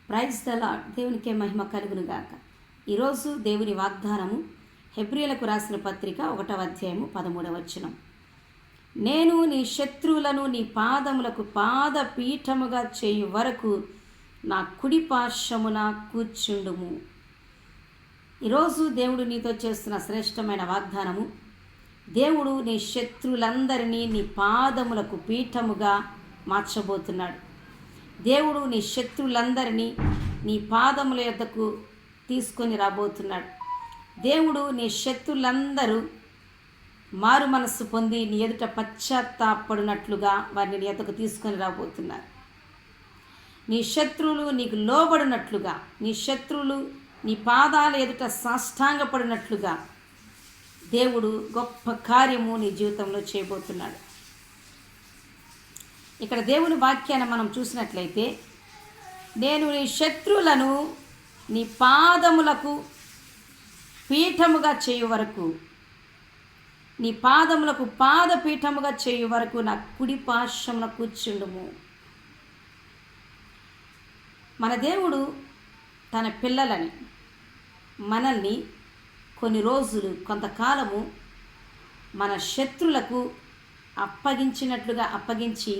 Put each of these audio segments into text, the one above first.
Praise the lord. దేవునికే మహిమ కలుగును గాక. ఈరోజు దేవుని వాగ్దానము హెబ్రీయులకు రాసిన పత్రిక 1వ అధ్యాయము 13వ వచనం. నేను నీ శత్రువులను నీ పాదములకు పాదపీఠముగా చేయు వరకు నా కుడి పార్శ్వమున కూర్చుండుము. ఈరోజు దేవుడు నీతో చేస్తున్న శ్రేష్టమైన వాగ్దానము, దేవుడు నీ శత్రువులందరినీ నీ పాదములకు పీఠముగా మార్చబోతున్నాడు. దేవుడు నీ శత్రువులందరినీ నీ పాదముల యొద్దకు తీసుకొని రాబోతున్నాడు. దేవుడు నీ శత్రువులందరూ మారు మనస్సు పొంది నీ ఎదుట పశ్చాత్తాపడినట్లుగా వారిని నీ యొద్దకు తీసుకొని రాబోతున్నారు. నీ శత్రువులు నీకు లోబడినట్లుగా, నీ శత్రువులు నీ పాదాల ఎదుట సాష్టాంగపడినట్లుగా దేవుడు గొప్ప కార్యము నీ జీవితంలో చేయబోతున్నాడు. ఇక్కడ దేవుని వాక్యాన్ని మనం చూసినట్లయితే, నేను నీ శత్రువులను నీ పాదములకు పీఠముగా చేయు వరకు, నీ పాదములకు పాదపీఠముగా చేయు వరకు నా కుడి పార్శ్వమున కూర్చుండుము. మన దేవుడు తన పిల్లలని, మనల్ని కొన్ని రోజులు, కొంతకాలము మన శత్రులకు అప్పగించినట్లుగా అప్పగించి,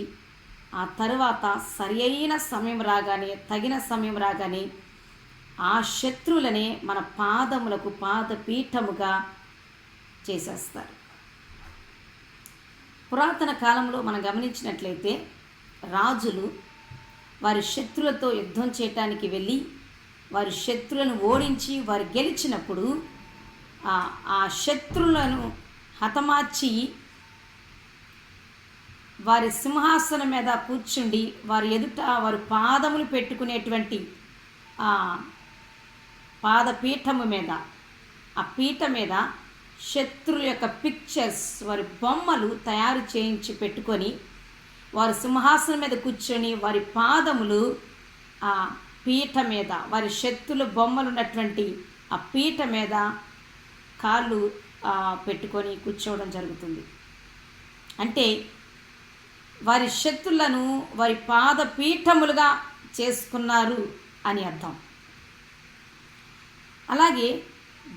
ఆ తరువాత సరి అయిన సమయం రాగానే, తగిన సమయం రాగానే ఆ శత్రువులనే మన పాదములకు పాదపీఠముగా చేసేస్తారు. పురాతన కాలంలో మనం గమనించినట్లయితే, రాజులు వారి శత్రువులతో యుద్ధం చేయటానికి వెళ్ళి వారి శత్రువులను ఓడించి వారు గెలిచినప్పుడు ఆ శత్రువులను హతమార్చి వారి సింహాసనం మీద కూర్చుండి వారి ఎదుట వారి పాదములు పెట్టుకునేటువంటి పాదపీఠము మీద, ఆ పీఠ మీద శత్రువుల యొక్క పిక్చర్స్, వారి బొమ్మలు తయారు చేయించి పెట్టుకొని వారి సింహాసనం మీద కూర్చొని వారి పాదములు ఆ పీఠ మీద, వారి శత్రువుల బొమ్మలు ఉన్నటువంటి ఆ పీఠ మీద కాళ్ళు పెట్టుకొని కూర్చోవడం జరుగుతుంది. అంటే వారి శత్రులను వారి పాదపీఠములుగా చేసుకున్నారు అని అర్థం. అలాగే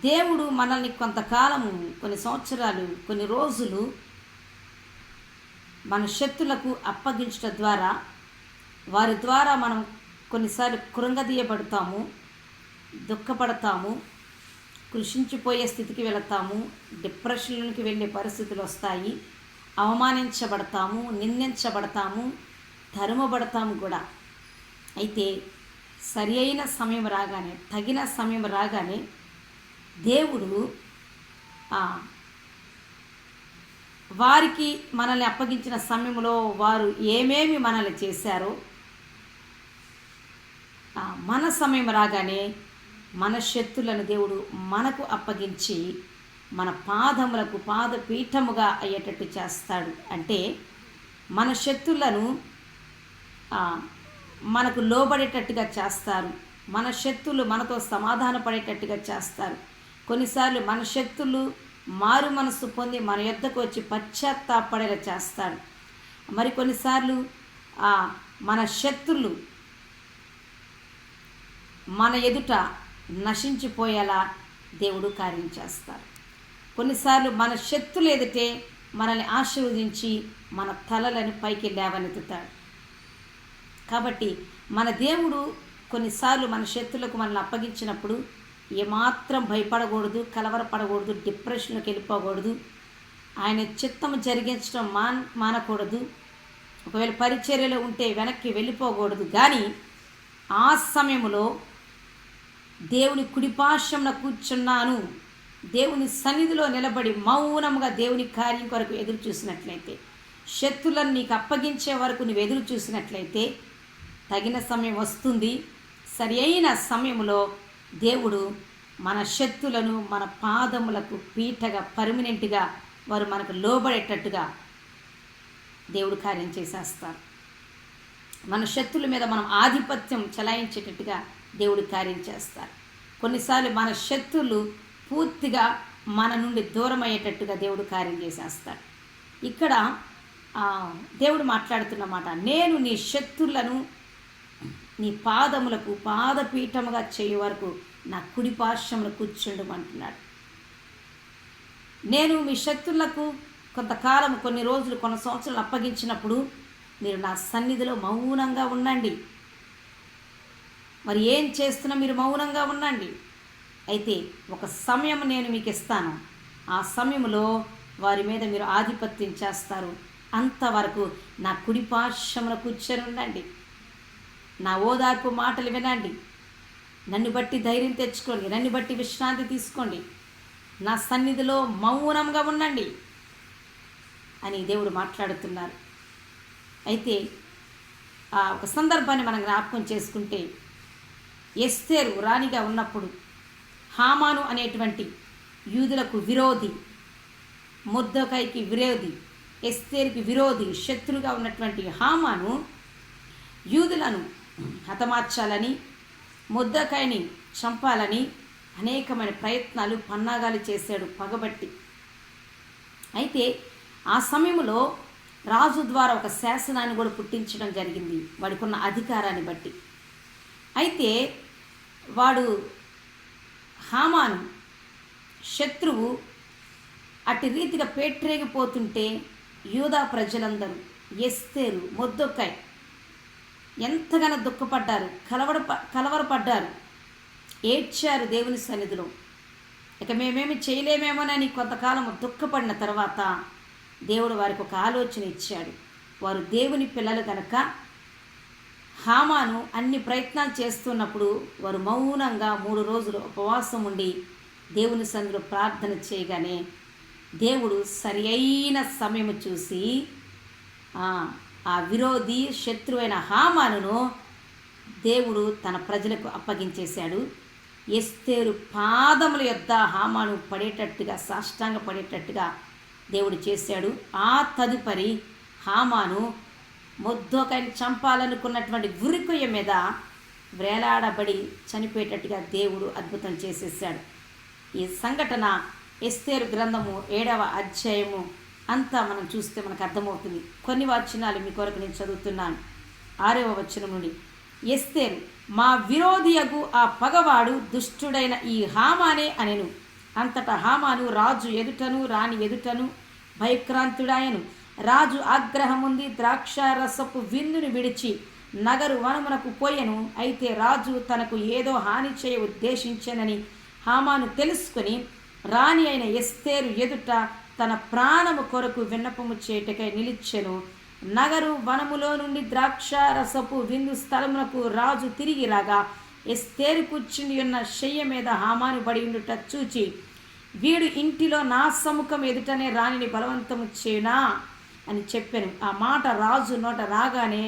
దేవుడు మనల్ని కొంతకాలము, కొన్ని సంవత్సరాలు, కొన్ని రోజులు మన శత్రులకు అప్పగించడం ద్వారా, వారి ద్వారా మనం కొన్నిసార్లు కృంగదీయబడతాము, దుఃఖపడతాము, కృషించిపోయే స్థితికి వెళతాము, డిప్రెషన్లోకి వెళ్ళే పరిస్థితులు వస్తాయి, అవమానించబడతాము, నిందించబడతాము, తరుమబడతాము కూడా. అయితే సరి అయిన సమయం రాగానే, తగిన సమయం రాగానే దేవుడు వారికి మనల్ని అప్పగించిన సమయంలో వారు ఏమేమి మనల్ని చేశారో, మన సమయం రాగానే మన శత్రులను దేవుడు మనకు అప్పగించి మన పాదములకు పాదపీఠముగా అయ్యేటట్టు చేస్తాడు. అంటే మన శత్రులను మనకు లోబడేటట్టుగా చేస్తారు. మన శత్రులు మనతో సమాధాన పడేటట్టుగా చేస్తారు. కొన్నిసార్లు మన శత్రులు మారు మనసు పొంది మన యొద్దకు వచ్చి పశ్చాత్తాపడేలా చేస్తాడు. మరి కొన్నిసార్లు మన శత్రులు మన ఎదుట నశించిపోయేలా దేవుడు కార్యం చేస్తారు. కొన్నిసార్లు మన శత్రులు ఎదుటే మనల్ని ఆశీర్వదించి మన తలలను పైకి లేవనెత్తుతాడు. కాబట్టి మన దేవుడు కొన్నిసార్లు మన శత్రులకు మనల్ని అప్పగించినప్పుడు ఏమాత్రం భయపడకూడదు, కలవరపడకూడదు, డిప్రెషన్లోకి వెళ్ళిపోకూడదు, ఆయన చిత్తము జరిగించడం మానకూడదు. ఒకవేళ పరిచర్యలో ఉంటే వెనక్కి వెళ్ళిపోకూడదు. కానీ ఆ సమయంలో దేవుని కుడిపార్శ్వమున కూర్చున్నాను, దేవుని సన్నిధిలో నిలబడి మౌనముగా దేవుని కార్యం కొరకు ఎదురు చూసినట్లయితే, శత్రులను నీకు అప్పగించే వరకు నువ్వు ఎదురు చూసినట్లయితే తగిన సమయం వస్తుంది. సరి అయిన సమయంలో దేవుడు మన శత్రులను మన పాదములకు పీఠగా, పర్మనెంట్గా వారు మనకు లోబడేటట్టుగా దేవుడు కార్యం చేసేస్తారు. మన శత్రుల మీద మనం ఆధిపత్యం చెలాయించేటట్టుగా దేవుడు కార్యం చేస్తారు. కొన్నిసార్లు మన శత్రులు పూర్తిగా మన నుండి దూరం అయ్యేటట్టుగా దేవుడు కార్యం చేసేస్తాడు. ఇక్కడ దేవుడు మాట్లాడుతున్నమాట, నేను నీ శత్రులను నీ పాదములకు పాదపీఠముగా చేయు వరకు నా కుడి పార్శ్వమున కూర్చుండమంటున్నాడు. నేను మీ శత్రులకు కొంతకాలం, కొన్ని రోజులు, కొన్ని సంవత్సరాలు అప్పగించినప్పుడు మీరు నా సన్నిధిలో మౌనంగా ఉండండి. మరి ఏం చేస్తున్నా మీరు మౌనంగా ఉండండి. అయితే ఒక సమయం నేను మీకు ఇస్తాను, ఆ సమయంలో వారి మీద మీరు ఆధిపత్యం చేస్తారు. అంతవరకు నా కుడి పార్శ్వమున కూర్చొని ఉండండి. నా ఓదార్పు మాటలు వినండి. నన్ను బట్టి ధైర్యం తెచ్చుకోండి, నన్ను బట్టి విశ్రాంతి తీసుకోండి, నా సన్నిధిలో మౌనంగా ఉండండి అని దేవుడు మాట్లాడుతున్నారు. అయితే ఆ ఒక సందర్భాన్ని మనం జ్ఞాపకం చేసుకుంటే, ఎస్తేరు రాణిగా ఉన్నప్పుడు హామాను అనేటువంటి యూదులకు విరోధి, మొర్దెకైకి విరోధి, ఎస్తేరుకి విరోధి, శత్రువుగా ఉన్నటువంటి హామాను యూదులను హతమార్చాలని, మొర్దెకైని చంపాలని అనేకమైన ప్రయత్నాలు, పన్నాగాలు చేశాడు పగబట్టి. అయితే ఆ సమయంలో రాజు ద్వారా ఒక శాసనాన్ని కూడా పుట్టించడం జరిగింది, వాడికి ఉన్న అధికారాన్ని బట్టి. అయితే వాడు హామాను శత్రువు అటు రీతిగా పేట్రేగిపోతుంటే యూదా ప్రజలందరూ, ఎస్తేరు, మొర్దెకై ఎంతగానో దుఃఖపడ్డారు, కలవరపడ్డారు, ఏడ్చారు దేవుని సన్నిధిలో. ఇక మేమేమి చేయలేమేమోనని కొంతకాలం దుఃఖపడిన తర్వాత దేవుడు వారికి ఒక ఆలోచన ఇచ్చాడు. వారు దేవుని పిల్లలు కనుక హామాను అన్ని ప్రయత్నాలు చేస్తున్నప్పుడు వారు మౌనంగా 3 రోజులు ఉపవాసం ఉండి దేవుని సన్నిధిలో ప్రార్థన చేయగానే దేవుడు సరి అయిన సమయం చూసి ఆ విరోధి, శత్రువైన హామానును దేవుడు తన ప్రజలకు అప్పగించేశాడు. ఎస్తేరు పాదముల యొద్ద హామాను పడేటట్టుగా, సాష్టాంగ పడేటట్టుగా దేవుడు చేశాడు. ఆ తదుపరి హామాను మొర్దెకైని చంపాలనుకున్నటువంటి ఉరికొయ్య మీద వేలాడబడి చనిపోయేటట్టుగా దేవుడు అద్భుతం చేసేసాడు. ఈ సంఘటన ఎస్తేరు గ్రంథము 7వ అధ్యాయము అంతా మనం చూస్తే మనకు అర్థమవుతుంది. కొన్ని వచనాలు మీ కొరకు నేను చదువుతున్నాను. 6వ వచనం నుండి, ఎస్తేరు, మా విరోధియగు ఆ పగవాడు దుష్టుడైన ఈ హామానే అనెను. అంతటా హామాను రాజు ఎదుటను రాణి ఎదుటను భయక్రాంతుడాయను. రాజు ఆగ్రహముంది ద్రాక్షారసపు విందును విడిచి నగరు వనమునకు పోయెను. అయితే రాజు తనకు ఏదో హాని చేయ ఉద్దేశించెనని హామాను తెలుసుకుని రాణి అయిన ఎస్తేరు ఎదుట తన ప్రాణము కొరకు విన్నపము చేయుటకై నిలిచెను. నగరు వనములో నుండి ద్రాక్షారసపు విందు స్థలమునకు రాజు తిరిగి రాగా ఎస్తేరు కూర్చుని ఉన్న శయ్య మీద హామాను బడి ఉండుట చూచి, వీడు ఇంటిలో నా సముఖం ఎదుటనే రాణిని బలవంతము చేయునా అని చెప్పాను. ఆ మాట రాజు నోట రాగానే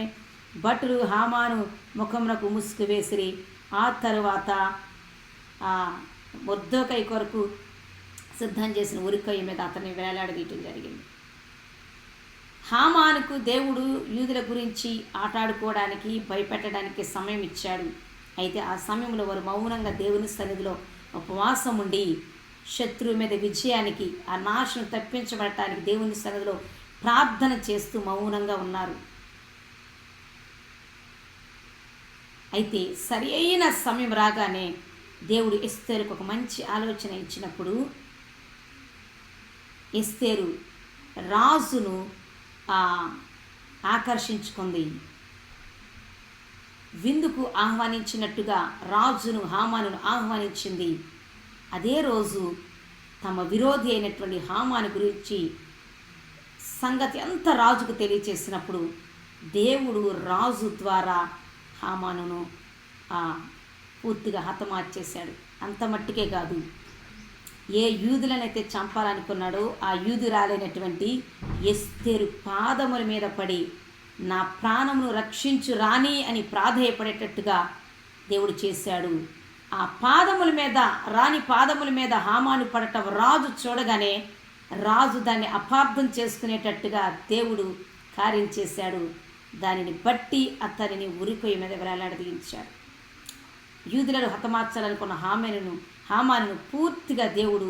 భటులు హామాను ముఖమునకు ముసుగు వేసిరి. ఆ తరువాత మొర్దెకై కొరకు సిద్ధం చేసిన ఉరికొయ్య మీద అతన్ని వేలాడదీయటం జరిగింది. హామానుకు దేవుడు యూదుల గురించి ఆటాడుకోవడానికి, భయపెట్టడానికి సమయం ఇచ్చాడు. అయితే ఆ సమయంలో వారు మౌనంగా దేవుని సన్నిధిలో ఉపవాసం ఉండి శత్రువు మీద విజయానికి, ఆ నాశనం తప్పించబడటానికి దేవుని సన్నిధిలో ప్రార్థన చేస్తూ మౌనంగా ఉన్నారు. అయితే సరి అయిన సమయం రాగానే దేవుడు ఎస్తేరుకు ఒక మంచి ఆలోచన ఇచ్చినప్పుడు ఎస్తేరు రాజును ఆకర్షించుకుంది. విందుకు ఆహ్వానించినట్టుగా రాజును, హామానును ఆహ్వానించింది. అదే రోజు తమ విరోధి అయినటువంటి హామాను గురించి సంగతి అంతా రాజుకు తెలియచేసినప్పుడు దేవుడు రాజు ద్వారా హామానును పూర్తిగా హతమార్చేశాడు. అంత మట్టికే కాదు, ఏ యూదులనైతే చంపాలనుకున్నాడో ఆ యూదురాలైనటువంటి ఎస్తేరు పాదముల మీద పడి నా ప్రాణమును రక్షించు రాణి అని ప్రాధేయపడేటట్టుగా దేవుడు చేశాడు. ఆ పాదముల మీద, రాణి పాదముల మీద హామాను పడటం రాజు చూడగానే రాజు దాన్ని అపార్థం చేసుకునేటట్టుగా దేవుడు కార్యం చేశాడు. దానిని బట్టి అతనిని ఉరికొయ్య మీద వేలాడదీయించాడు. యూదులను హతమార్చాలనుకున్న హామానును పూర్తిగా దేవుడు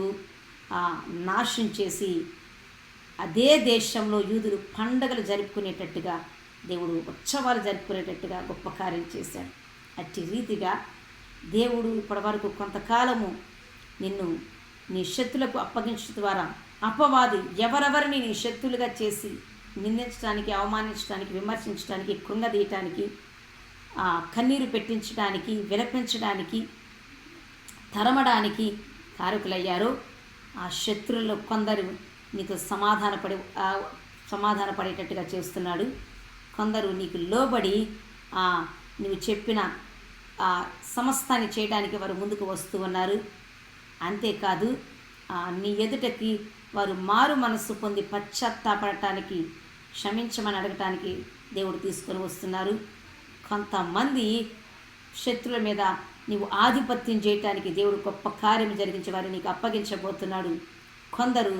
నాశనం చేసి అదే దేశంలో యూదులు పండగలు జరుపుకునేటట్టుగా దేవుడు ఉత్సవాలు జరుపుకునేటట్టుగా గొప్ప కార్యం చేశాడు. అట్టి రీతిగా దేవుడు ఇప్పటివరకు కొంతకాలము నిన్ను నీ శత్రులకు అప్పగించడం ద్వారా అపవాది ఎవరెవరిని నీ శత్రులుగా చేసి నిందించడానికి, అవమానించడానికి, విమర్శించడానికి, కృంగదీయటానికి, కన్నీరు పెట్టించడానికి, విలపించడానికి, తరమడానికి కారకులయ్యారో ఆ శత్రువుల్లో కొందరు నీకు సమాధానపడేటట్టుగా చేస్తున్నాడు. కొందరు నీకు లోబడి నువ్వు చెప్పిన సమస్తాన్ని చేయడానికి వారు ముందుకు వస్తూ ఉన్నారు. అంతేకాదు నీ ఎదుటకి వారు మారు మనస్సు పొంది పశ్చాత్తాపడటానికి, క్షమించమని అడగటానికి దేవుడు తీసుకొని వస్తున్నారు. కొంతమంది శత్రువుల మీద నీవు ఆధిపత్యం చేయటానికి దేవుడు గొప్ప కార్యం జరిగించి వారు నీకు అప్పగించబోతున్నాడు. కొందరు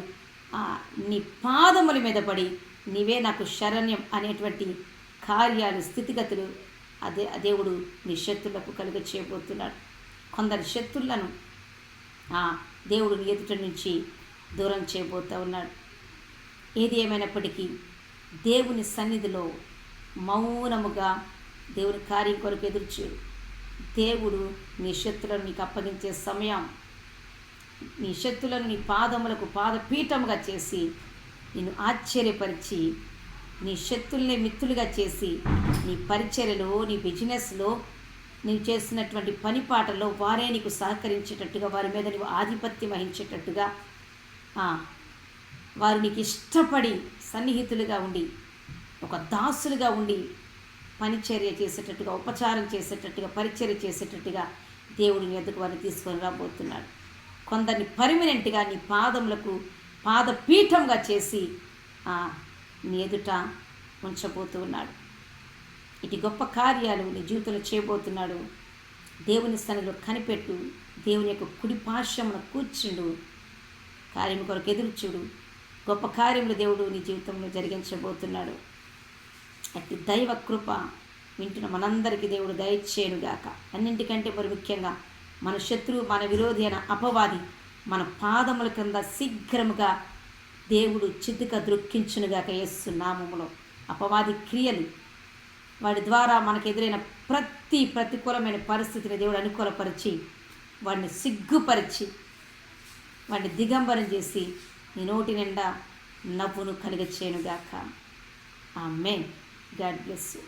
నీ పాదముల మీద పడి నీవే నాకు శరణ్యం అనేటువంటి కార్యాలు, స్థితిగతులు దేవుడు నీ శత్రులకు కలుగ చేయబోతున్నాడు. కొందరు శత్రులను దేవుడు నీ ఎదుట నుంచి దూరం చేయబోతూ ఉన్నాడు. ఏది ఏమైనప్పటికీ దేవుని సన్నిధిలో మౌనముగా దేవుని కార్యం కొరకు ఎదుర్చు. దేవుడు నీ శత్రులను నీకు అప్పగించే సమయం, నీ శత్రులను నీ పాదములకు పాదపీఠముగా చేసి నిన్ను ఆశ్చర్యపరిచి, నీ శత్రుల్ని మిత్రులుగా చేసి నీ పరిచర్యలో, నీ బిజినెస్లో, నీవు చేసినటువంటి పనిపాటలో వారే నీకు సహకరించేటట్టుగా, వారి మీద నీవు ఆధిపత్యం వహించేటట్టుగా, వారు నీకు ఇష్టపడి సన్నిహితులుగా ఉండి, ఒక దాసులుగా ఉండి పనిచర్య చేసేటట్టుగా, ఉపచారం చేసేటట్టుగా, పరిచర్య చేసేటట్టుగా దేవుడు నీ ఎదుగు వారిని తీసుకొని రాబోతున్నాడు. కొందరిని పర్మనెంట్గా నీ పాదములకు పాదపీఠంగా చేసి నీ ఎదుట ఉంచబోతూ ఉన్నాడు. ఇటు గొప్ప కార్యాలు నీ జీవితంలో చేయబోతున్నాడు. దేవుని సన్నిధిలో కనిపెట్టు. దేవుని యొక్క కుడి పార్శ్వమున కూర్చుండు. కార్యం కొరకు ఎదురుచూడు. గొప్ప కార్యములు దేవుడు నీ జీవితంలో జరిగించబోతున్నాడు. అట్టి దైవ కృప వింటున్న మనందరికీ దేవుడు దయచేయునుగాక. అన్నింటికంటే మరి ముఖ్యంగా మన శత్రువు, మన విరోధి అయిన అపవాది మన పాదముల కింద శీఘ్రముగా దేవుడు చిద్దుక ద్రొక్కించునుగాక. యేసు నామములో అపవాది క్రియలు, వాడి ద్వారా మనకు ఎదురైన ప్రతి ప్రతికూలమైన పరిస్థితిని దేవుడు అనుకూలపరిచి, వాడిని సిగ్గుపరిచి, వాడిని దిగంబరం చేసి నీ నోటి నిండా నవ్వును కలిగచేయునుగాక. ఆమేన్. God bless you.